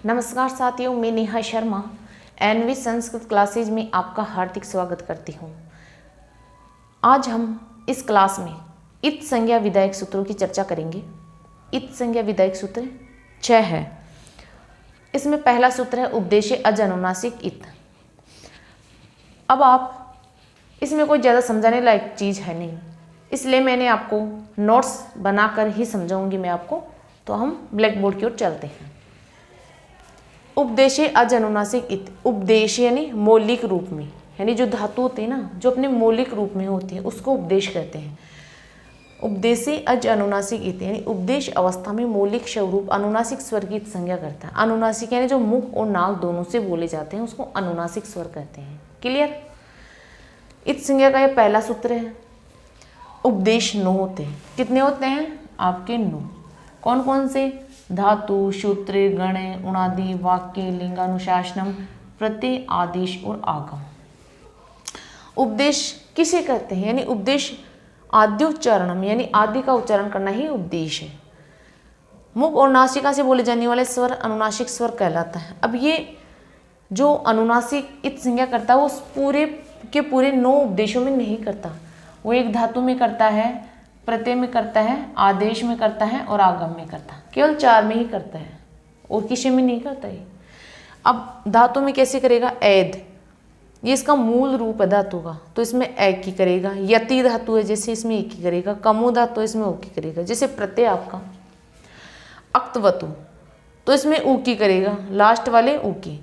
नमस्कार साथियों, मैं नेहा शर्मा एनवी संस्कृत क्लासेज में आपका हार्दिक स्वागत करती हूँ। आज हम इस क्लास में इत संज्ञा विधायक सूत्रों की चर्चा करेंगे। इत संज्ञा विधायक सूत्र 6 है। इसमें पहला सूत्र है उपदेशे अज अनुनासिक इत। अब आप इसमें कोई ज़्यादा समझाने लायक चीज़ है नहीं, इसलिए मैंने आपको नोट्स बनाकर ही समझाऊंगी मैं आपको। तो हम ब्लैक बोर्ड की ओर चलते हैं। उपदेशे अज अनुनासिक इत। उपदेश यानी मौलिक रूप में, यानी जो धातु होती है ना, जो अपने मौलिक रूप में होती है, उसको उपदेश कहते हैं। उपदेशे अज अनुनासिक इत यानी उपदेश अवस्था में मौलिक स्वरूप अनुनासिक स्वर की संज्ञा करता है। अनुनासिक यानी जो मुख और नाक दोनों से बोले जाते हैं, उसको अनुनासिक स्वर कहते हैं। क्लियर? इत संज्ञा का यह पहला सूत्र है। उपदेश 9 होते हैं। कितने होते हैं? आपके 9। कौन कौन से? धातु, सूत्र, गण, उणादि, वाक्य, लिंगानुशासनम, प्रत्यय, आदेश और आगम। उपदेश किसे कहते हैं? यानी उपदेश आद्य उच्चारणम यानी आदि का उच्चारण करना ही उपदेश है। मुख और नासिका से बोले जाने वाले स्वर अनुनासिक स्वर कहलाता है। अब ये जो अनुनासिक इत संज्ञा करता है वो पूरे के पूरे 9 उपदेशों में नहीं करता। वो एक धातु में करता है, प्रत्यय में करता है, आदेश में करता है और आगम में करता है। केवल 4 में ही करता है और किसी में नहीं करता है। अब धातु में कैसे करेगा? ऐद, ये इसका मूल रूप है धातु का, तो इसमें ए की करेगा। यति धातु है, जैसे इसमें ए की करेगा। कमु धातु है, इसमें उ की करेगा। जैसे प्रत्यय आपका अक्तवतु, तो इसमें उ की करेगा, लास्ट वाले उ की।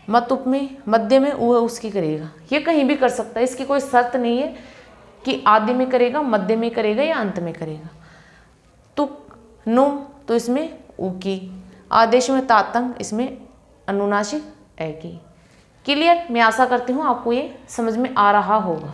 मतुप में मध्य में उ है, उसकी करेगा। ये कहीं भी कर सकता है, इसकी कोई शर्त नहीं है कि आदि में करेगा, मध्य में करेगा या अंत में करेगा। तुक नुम, तो इसमें उ की। आदेश में तातंग, इसमें अनुनासिक ए की। क्लियर? मैं आशा करती हूँ आपको ये समझ में आ रहा होगा।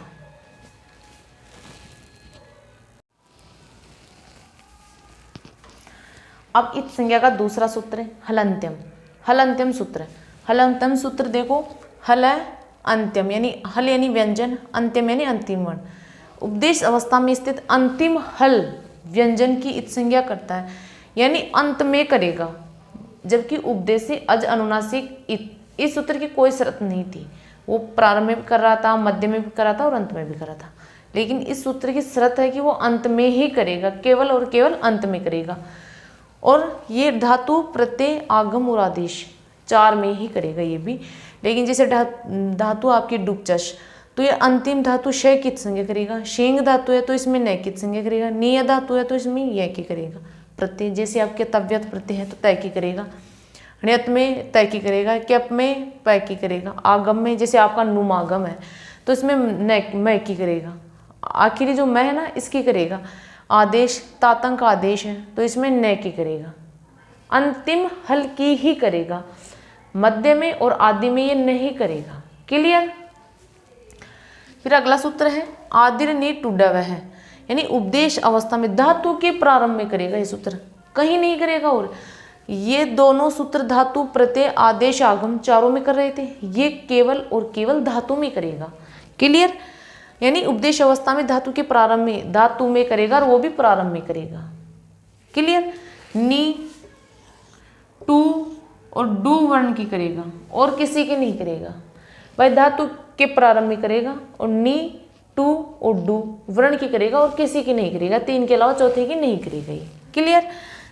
अब इत संज्ञा का दूसरा सूत्र है हलंत्यम। हलंत्यम सूत्र। हलंत्यम सूत्र देखो, हल अंत्यम यानी हल यानी व्यंजन, अंत्यम यानी अंतिम वर्ण। उपदेश अवस्था में स्थित अंतिम हल व्यंजन की इत संज्ञा करता है, यानी अंत में करेगा। जबकि उपदेश से अज अनुनासिक इत, इस सूत्र की कोई शर्त नहीं थी। वो प्रारंभ में भी कर रहा था, मध्य में भी कर रहा था और अंत में भी कर रहा था। लेकिन इस सूत्र की शर्त है कि वो अंत में ही करेगा, केवल और केवल अंत में करेगा। और ये धातु, प्रत्यय, आगम और आदेश 4 में ही करेगा ये भी। लेकिन जैसे धातु आपकी डुपचश, तो ये अंतिम धातु शय की संज्ञा करेगा। शेंग धातु है तो इसमें न की संज्ञा करेगा। नीय धातु है तो इसमें य की करेगा। प्रत्यय जैसे आपके तव्यत प्रत्यय है तो तय की करेगा। ण्यत में तय की करेगा। क्यप में पय की करेगा। आगम में जैसे आपका नुमागम है तो इसमें मय की करेगा। आखिरी जो मैं है ना, इसकी करेगा। आदेश तातंक आदेश है तो इसमें न की करेगा। अंतिम हल की ही करेगा, मध्य में और आदि में ये नहीं करेगा। क्लियर? फिर अगला सूत्र है आदिर नी टूडव है, यानी उपदेश अवस्था में धातु के प्रारंभ में करेगा। ये सूत्र कहीं नहीं करेगा। और ये दोनों सूत्र धातु, प्रत्यय, आदेश, आगम 4 में कर रहे थे, ये केवल और केवल धातु में करेगा। क्लियर? यानी उपदेश अवस्था में धातु के प्रारंभ में, धातु में करेगा और वो भी प्रारंभ में करेगा। क्लियर? नी, टू और डू वर्ण की करेगा और किसी की नहीं करेगा। भाई धातु के प्रारंभ में करेगा और नी, टू और डू वर्ण की करेगा और किसी की नहीं करेगा। 3 के अलावा चौथे की नहीं करेगा ये। क्लियर?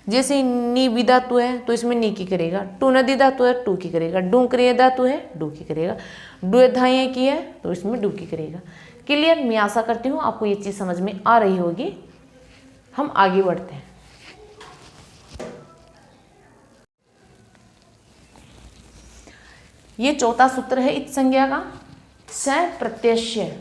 जैसे नी भी धातु है तो इसमें नी की करेगा। टू नदी धातु है, टू की करेगा। डू क्रिय धातु है, डू की करेगा। डू धाई की है तो इसमें डू की करेगा। क्लियर? मैं आशा करती हूँ आपको ये चीज़ समझ में आ रही होगी। हम आगे बढ़ते हैं। ये चौथा सूत्र है इत संज्ञा का, स प्रत्यय।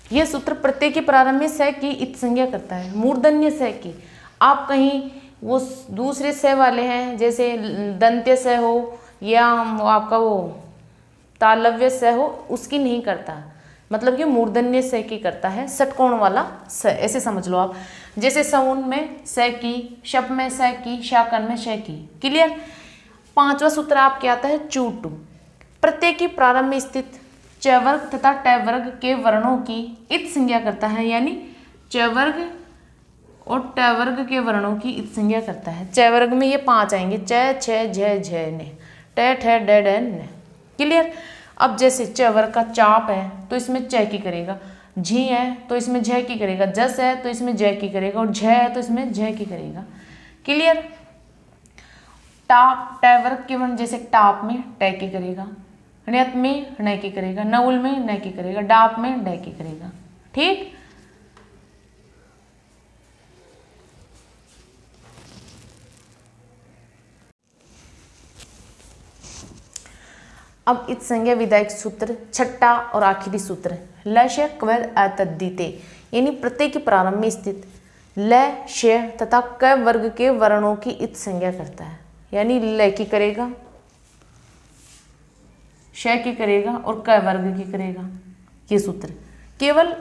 यह सूत्र प्रत्यय के प्रारंभ में स की इत संज्ञा करता है। मूर्धन्य स की। आप कहीं वो दूसरे स वाले हैं, जैसे दंत्य स हो या आपका वो तालव्य स हो, उसकी नहीं करता। मतलब कि मूर्धन्य स की करता है, षटकोण वाला स, ऐसे समझ लो आप। जैसे सउन में स की, शप में स की, शाकन में श की। क्लियर? 5वां सूत्र आपके आता है चूटू। प्रत्यय के प्रारंभ में स्थित च वर्ग तथा ट वर्ग के वर्णों की इत संज्ञा करता है, यानी च वर्ग और ट वर्ग के वर्णों की इत संज्ञा करता है। च वर्ग में ये 5 आएंगे, च, छ, झ, झ, ने, ट, ठ, ड, ड, न। क्लियर। अब जैसे च वर्ग का चाप है तो इसमें च की करेगा, झी है तो इसमें झ की करेगा, जस है तो इसमें ज की करेगा, और झ है तो इसमें झ की करेगा। क्लियर। टाप, ट वर्ग के वर्ण जैसे टाप में ट की करेगा, ण्यत में न की करेगा, नउल में न की करेगा, डाप में ड की करेगा। ठीक। अब इत संज्ञा विधायक सूत्र छठा और आखिरी सूत्र, ल श क्व अतद्धिते, यानी प्रत्यय के प्रारंभ में स्थित ल श तथा क वर्ग के वर्णों की इत संज्ञा करता है। यानी ल की करेगा, श की करेगा और क वर्ग की करेगा। ये सूत्र केवल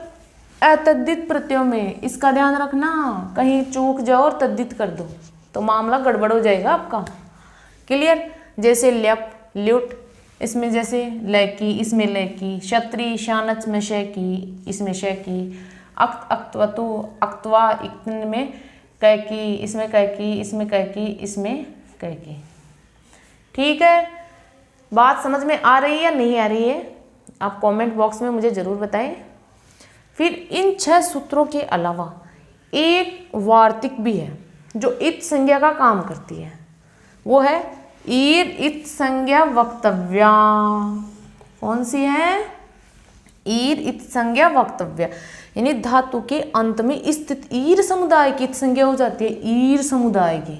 अतद्धित प्रत्ययों में, इसका ध्यान रखना, कहीं चूक जाओ और तद्धित कर दो तो मामला गड़बड़ हो जाएगा आपका। क्लियर। जैसे ल्यप, ल्युट, इसमें जैसे लैकी, इसमें लैकी, क्षत्रि, शानच में श की, इसमें श की, अक्त, अक्तवतु, अक्तवा, इक्न में कैकी, इसमें कैकी, इसमें कैकी, इसमें कैकी। ठीक है। बात समझ में आ रही है या नहीं आ रही है, आप कमेंट बॉक्स में मुझे ज़रूर बताएं। फिर इन 6 सूत्रों के अलावा एक वार्तिक भी है जो इत संज्ञा का काम करती है, वो है ईर इत संज्ञा वक्तव्या। कौन सी है? ईर इत संज्ञा वक्तव्य, यानी धातु के अंत में स्थित ईर समुदाय की इत संज्ञा हो जाती है, ईर समुदाय की।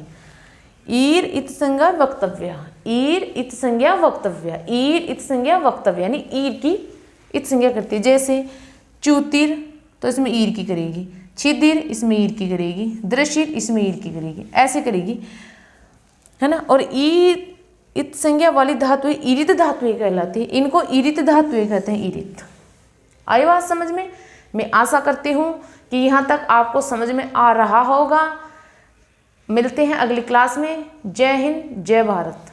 ईर इत संज्ञा वक्तव्य, ईर इत संज्ञा वक्तव्य, ईर इत संज्ञा वक्तव्य, यानी ईर की इत संज्ञा करती है। जैसे च्युतिर तो इसमें ईर की करेगी, छिदिर इसमें ईर की करेगी, दृशिर इसमें ईर की करेगी, ऐसे करेगी, है ना। और ईर इत संज्ञा वाली धातुएं ईरित धातुएं कहलाती है, इनको ईरित धातुएं कहते हैं, ईरित। आई बात समझ में? मैं आशा करती हूँ कि यहाँ तक आपको समझ में आ रहा होगा। मिलते हैं अगली क्लास में। जय हिंद, जय भारत।